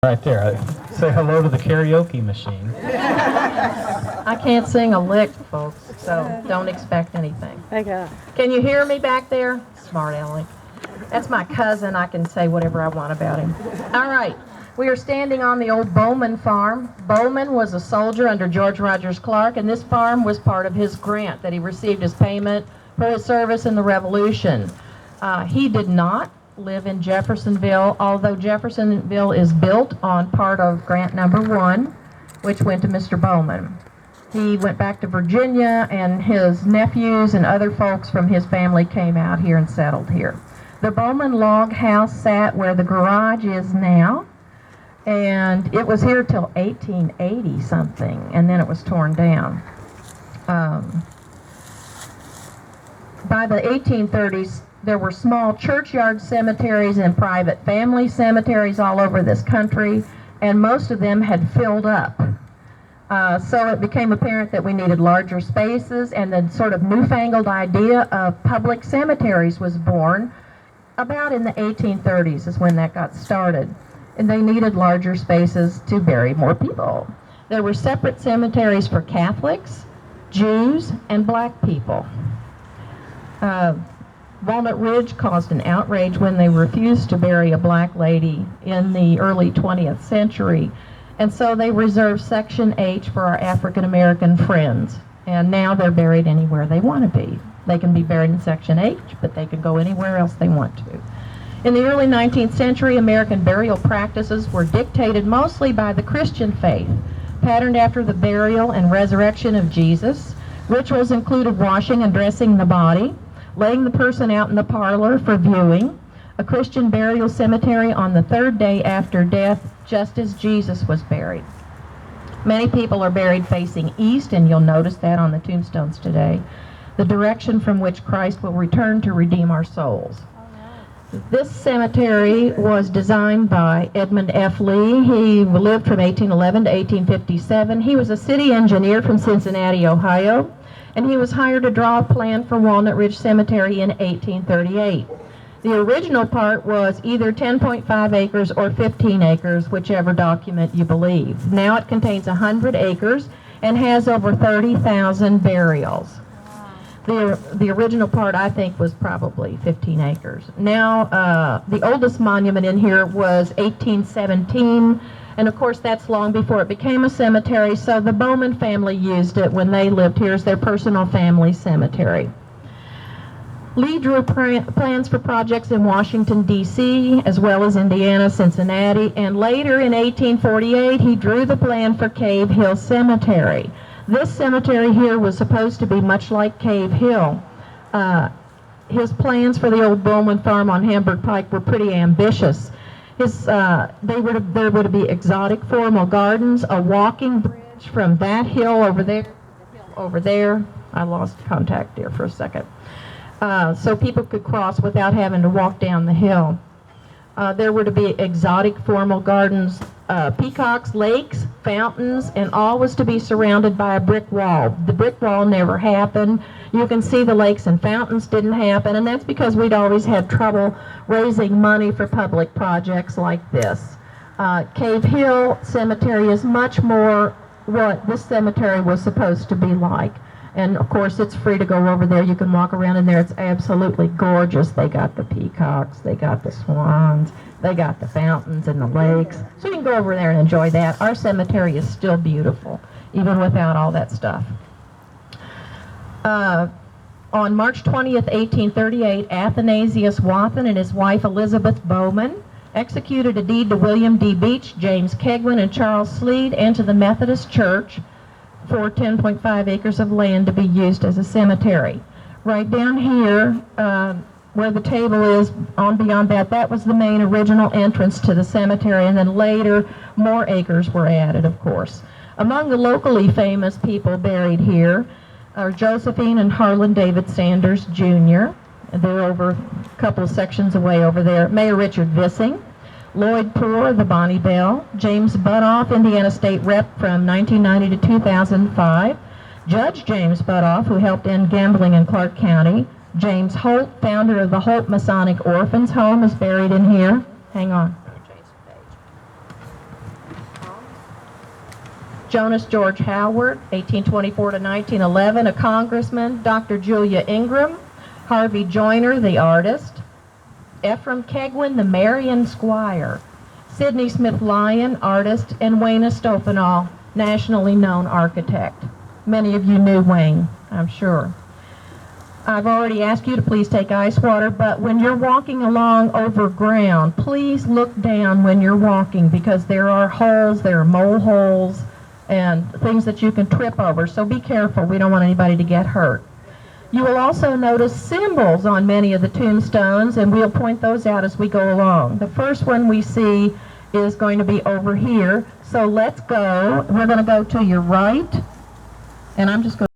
Right there. Say hello to the karaoke machine. I can't sing a lick, folks, so don't expect anything. Okay. Can you hear me back there? Smart aleck. That's my cousin. I can say whatever I want about him. All right. We are standing on the old Bowman farm. Bowman was a soldier under George Rogers Clark, and this farm was part of his grant that he received as payment for his service in the Revolution. He did not live in Jeffersonville, although Jeffersonville is built on part of grant number 1, which went to Mr. Bowman. He went back to Virginia, and his nephews and other folks from his family came out here and settled here. The Bowman log house sat where the garage is now, and it was here till 1880 something, and then it was torn down. By the 1830s, there were small churchyard cemeteries and private family cemeteries all over this country, and most of them had filled up. So it became apparent that we needed larger spaces, and the sort of newfangled idea of public cemeteries was born. About in the 1830s is when that got started, and they needed larger spaces to bury more people. There were separate cemeteries for Catholics, Jews, and black people. Walnut Ridge caused an outrage when they refused to bury a black lady in the early 20th century, and so they reserved Section H for our African American friends, and now they're buried anywhere they want to be. They can be buried in Section H, but they can go anywhere else they want to. In the early 19th century, American burial practices were dictated mostly by the Christian faith, patterned after the burial and resurrection of Jesus. Rituals included washing and dressing the body, laying the person out in the parlor for viewing, a Christian burial cemetery on the 3rd day after death, just as Jesus was buried. Many people are buried facing east, and you'll notice that on the tombstones today, the direction from which Christ will return to redeem our souls. This cemetery was designed by Edmund F. Lee. He lived from 1811 to 1857. He was a city engineer from Cincinnati, Ohio, and he was hired to draw a plan for Walnut Ridge Cemetery in 1838. The original part was either 10.5 acres or 15 acres, whichever document you believe. Now it contains 100 acres and has over 30,000 burials. The original part, I think, was probably 15 acres. Now, the oldest monument in here was 1817, and of course that's long before it became a cemetery, so the Bowman family used it when they lived here as their personal family cemetery. Lee drew plans for projects in Washington, D.C., as well as Indiana, Cincinnati, and later in 1848 he drew the plan for Cave Hill Cemetery. This cemetery here was supposed to be much like Cave Hill. His plans for the old Bowman farm on Hamburg Pike were pretty ambitious. There were to be exotic formal gardens, a walking bridge from that hill over there. I lost contact there for a second. So people could cross without having to walk down the hill. There were to be exotic formal gardens, peacocks, lakes, fountains, and all was to be surrounded by a brick wall. The brick wall never happened. You can see the lakes and fountains didn't happen, and that's because we'd always had trouble raising money for public projects like this. Cave Hill Cemetery is much more what this cemetery was supposed to be like. And of course it's free to go over there. You can walk around in there. It's absolutely gorgeous. They got the peacocks, they got the swans, they got the fountains and the lakes. So you can go over there and enjoy that. Our cemetery is still beautiful, even without all that stuff. On March 20th, 1838, Athanasius Wathen and his wife Elizabeth Bowman executed a deed to William D. Beach, James Kegwin, and Charles Sleed, and to the Methodist Church for 10.5 acres of land to be used as a cemetery. Right down here, where the table is, on beyond that, that was the main original entrance to the cemetery, and then later more acres were added, of course. Among the locally famous people buried here are Josephine and Harlan David Sanders, Jr. They're over a couple of sections away over there. Mayor Richard Vissing, Lloyd Poor, the Bonnie Bell, James Butoff, Indiana State Rep from 1990 to 2005, Judge James Butoff, who helped end gambling in Clark County, James Holt, founder of the Holt Masonic Orphans Home, is buried in here. Hang on. Jonas George Howard, 1824 to 1911, a congressman. Dr. Julia Ingram, Harvey Joyner, the artist. Ephraim Kegwin, the Marion Squire. Sidney Smith Lyon, artist, and Wayne Estopinal, nationally known architect. Many of you knew Wayne, I'm sure. I've already asked you to please take ice water, but when you're walking along over ground, please look down when you're walking because there are holes, there are mole holes, and things that you can trip over. So be careful. We don't want anybody to get hurt. You will also notice symbols on many of the tombstones, and we'll point those out as we go along. The first one we see is going to be over here. So let's go. We're going to go to your right, and I'm just going